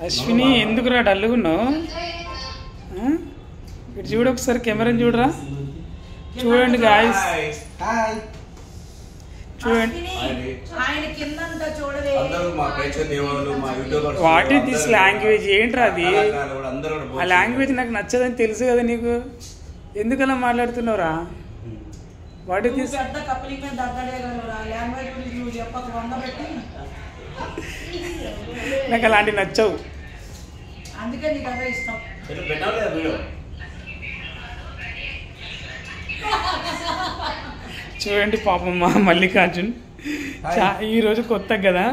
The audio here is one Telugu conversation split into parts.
అశ్విని ఎందుకురా డల్లుగున్నావు? ఇటు చూడు ఒకసారి కెమెరాని చూడరా. చూడండి గాయ్స్, చూడండి. What is this language? ఏంట్రా అది? ఆ లాంగ్వేజ్ నాకు నచ్చదని తెలుసు కదా నీకు, ఎందుకలా మాట్లాడుతున్నావురా? What is this? నాకు అలాంటివి నచ్చవు. చూడండి పాపం మా మల్లికార్జున్ ఈరోజు కొత్త కదా,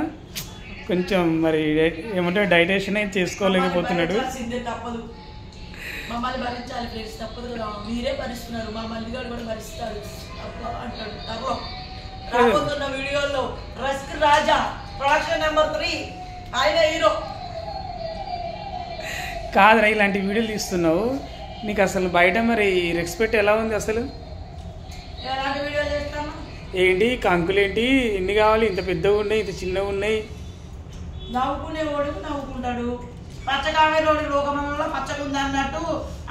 కొంచెం మరి ఏమంటే డైటేషన్ అయితే చేసుకోలేకపోతున్నాడు. మమ్మల్ని భరించాలి ఫ్రెండ్స్, తప్పదు కదా, మీరే భరిస్తున్నారు, మా మల్లిగాడు కూడా భరిస్తారు అంటాడు. రాబోతున్న వీడియోలో రస్క్ రాజా ప్రొడక్షన్ నెంబర్ 3 ఆయన హీరో. కాదురా, ఇలాంటి వీడియోలు తీస్తున్నావు, నీకు అసలు బయట మరి రెస్పెక్ట్ ఎలా ఉంది అసలు? ఎలాంటి వీడియోలు చేస్తాను ఏంటి? కంకులేంటి ఎన్ని కావాలి? ఇంత పెద్దగా ఉన్నాయి, ఇంత చిన్నగా ఉన్నాయి. నవ్వుకునేవాడు నవ్వుకుంటాడు, పచ్చగావేరోడు లోకమంలో పచ్చగుంది అన్నట్టు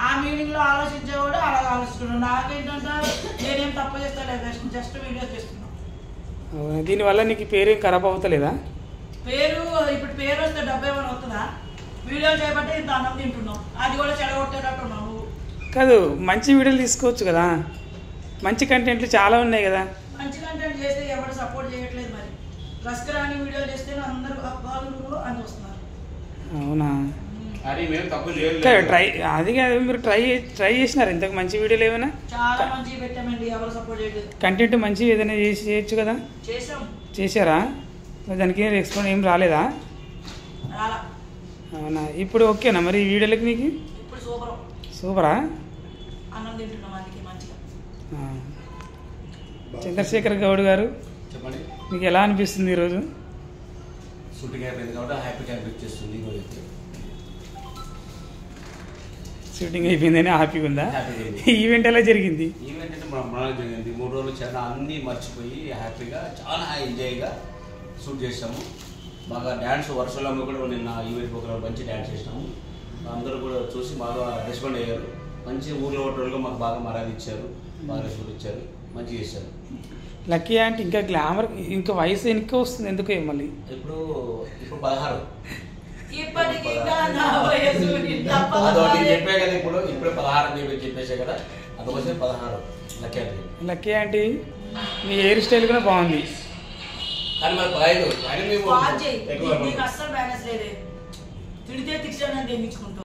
ఆ మీనింగ్ లో ఆలోచించేవాడు అలా ఆలోచిస్తున్నాడు. నాకేంటంటే నేనేం తప్పు చేస్తాను, జస్ట్ వీడియో చేస్తున్నాను. దీనివల్ల నీకు పేరేం ఖరాబ్ అవుతలేదా? పేరు ఇప్పుడు పేరు వస్తే డబ్బు ఏమైనా వస్తుందా? వీడియో చేయబట్టి ఇంత అన్నం తింటున్నాం, అది కూడా చెడగొట్టేటట్టున్నావు. కాదు, మంచి వీడియోలు తీసుకోవచ్చు కదా, మంచి కంటెంట్లు చాలా ఉన్నాయి కదా. మంచి కంటెంట్ చేస్తే ఎవరు సపోర్ట్ చేయట్లేదు. మరి రస్క్ రాని వీడియోలు చేస్తే అందరూ అని వస్తున్నారు. అవునా? ట్రై అది కాదు, మీరు ట్రై చేసినారు ఇంతకు మంచి వీడియోలు ఏమైనా? చాలా మంచి పెట్టామండి, ఎవరు సపోర్ట్ చేయలేదు. కంటెంట్ మంచి ఏదైనా చేయొచ్చు కదా. చేశారా? దానికి రెస్పాన్స్ ఏం రాలేదా? అవునా? ఇప్పుడు ఓకేనా మరి ఈ వీడియోలకి నీకు? ఇప్పుడు సూపరా? అన్నం తింటున్నాం అందుకే మంచిగా. చంద్రశేఖర్ గౌడ్ గారు, చెప్పండి, మీకు ఎలా అనిపిస్తుంది ఈరోజు? షూటింగ్ అయిపోయింది కాబట్టి హ్యాపీగా అనిపిస్తుంది. షూటింగ్ అయిపోయిందని హ్యాపీగా ఉందా? ఈవెంట్ ఎలా జరిగింది? ఈవెంట్ అంటే బ్రహ్మాండంగా జరిగింది. 3 రోజులు చాలా అన్నీ మర్చిపోయి హ్యాపీగా చాలా ఎంజాయ్గా షూట్ చేసాము. బాగా డ్యాన్స్ వర్షంలో కూడా నిన్న ఈవెంట్ ప్రోగ్రామ్ మంచి డ్యాన్స్ చేసినాము. అందరూ కూడా చూసి బాగా రెస్పాండ్ అయ్యారు. మంచి ఊళ్ళో హోటల్గా మాకు బాగా మర్యాద ఇచ్చారు, బాగా రెస్పాండ్ ఇచ్చారు, మంచిగా చేశారు. లక్కీ అంటే ఇంకా గ్లామర్, ఇంకా వయసు ఇంకా వస్తుంది ఎందుకు మళ్ళీ? ఇప్పుడు 16 అదొకటి చెప్పే కదా, ఇప్పుడు 16 అని చెప్పేసే కదా, అందుకోసం 16 లక్కీ అంటే. లక్కీ అంటే మీ హెయిర్ స్టైల్ కూడా బాగుంది కానీ మరి 15 అస్సలు బ్యాలెన్స్ లేదే, తిడితే తిట్టానని తెగించుకుంటాం.